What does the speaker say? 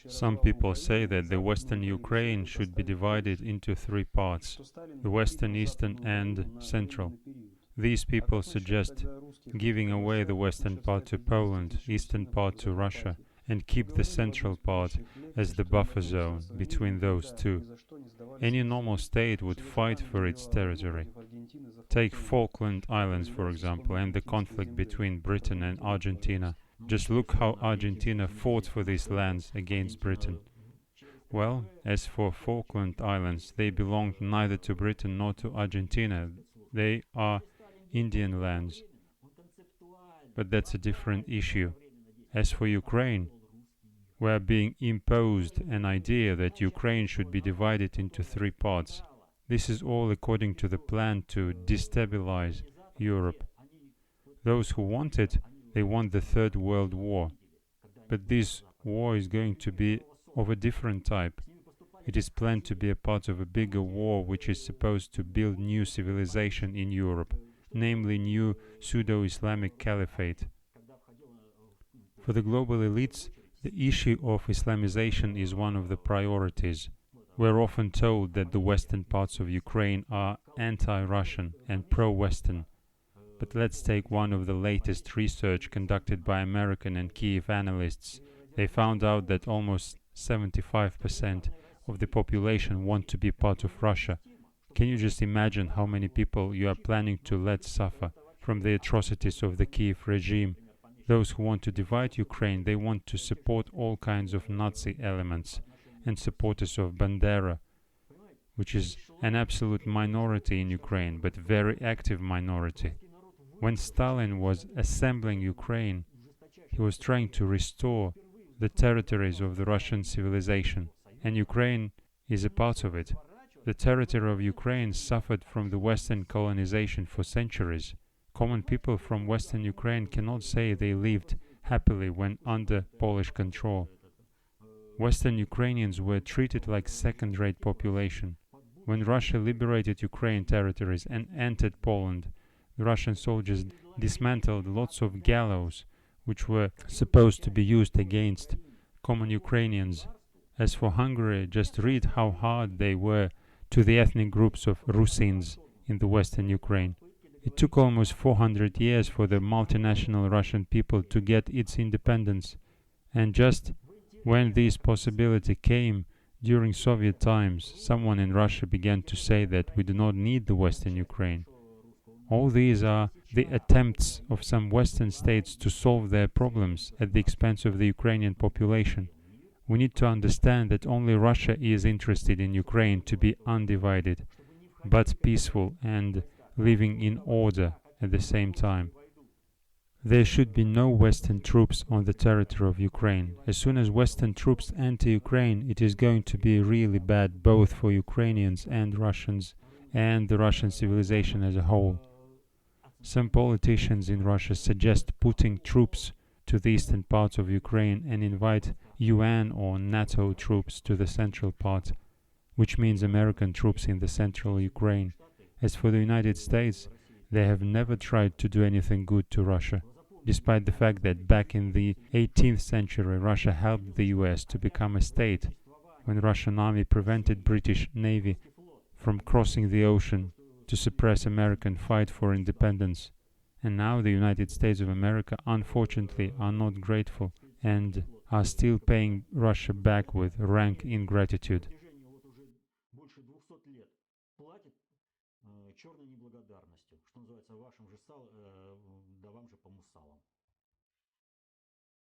Some people say that the Western Ukraine should be divided into three parts: the Western, Eastern, and Central. These people suggest giving away the western part to Poland, eastern part to Russia, and keep the central part as the buffer zone between those two. Any normal state would fight for its territory. Take Falkland Islands, for example, and the conflict between Britain and Argentina. Just look how Argentina fought for these lands against Britain. Well, as for Falkland Islands, they belonged neither to Britain nor to Argentina. They are Indian lands. But that's a different issue. As for Ukraine, we are being imposed an idea that Ukraine should be divided into three parts. This is all according to the plan to destabilize Europe. Those who want it, they want the Third World War. But this war is going to be of a different type. It is planned to be a part of a bigger war which is supposed to build new civilization in Europe, namely new pseudo-islamic Caliphate. For the global elites, the issue of Islamization is one of the priorities. We're often told that the western parts of Ukraine are anti-Russian and pro-Western. But let's take one of the latest research conducted by American and Kiev analysts. They found out that almost 75% of the population want to be part of Russia. Can you just imagine how many people you are planning to let suffer from the atrocities of the Kiev regime? Those who want to divide Ukraine, they want to support all kinds of Nazi elements and supporters of Bandera, which is an absolute minority in Ukraine, but very active minority. When Stalin was assembling Ukraine, he was trying to restore the territories of the Russian civilization, and Ukraine is a part of it. The territory of Ukraine suffered from the Western colonization for centuries. Common people from Western Ukraine cannot say they lived happily when under Polish control. Western Ukrainians were treated like second-rate population. When Russia liberated Ukraine territories and entered Poland, the Russian soldiers dismantled lots of gallows which were supposed to be used against common Ukrainians. As for Hungary, just read how hard they were to the ethnic groups of Rusins in the Western Ukraine. It took almost 400 years for the multinational Russian people to get its independence, and just when this possibility came during Soviet times, someone in Russia began to say that we do not need the Western Ukraine. All these are the attempts of some Western states to solve their problems at the expense of the Ukrainian population. We need to understand that only Russia is interested in Ukraine to be undivided, but peaceful and living in order at the same time. There should be no Western troops on the territory of Ukraine. As soon as Western troops enter Ukraine, it is going to be really bad both for Ukrainians and Russians and the Russian civilization as a whole. Some politicians in Russia suggest putting troops to the eastern parts of Ukraine and invite UN or NATO troops to the central part, which means American troops in the central Ukraine. As for the United States, they have never tried to do anything good to Russia, despite the fact that back in the 18th century Russia helped the US to become a state, when Russian army prevented British Navy from crossing the ocean to suppress American fight for independence. And now the United States of America, unfortunately, are not grateful and are still paying Russia back with rank ingratitude. Черной неблагодарностью, что называется, вашим же да вам же по мусалам.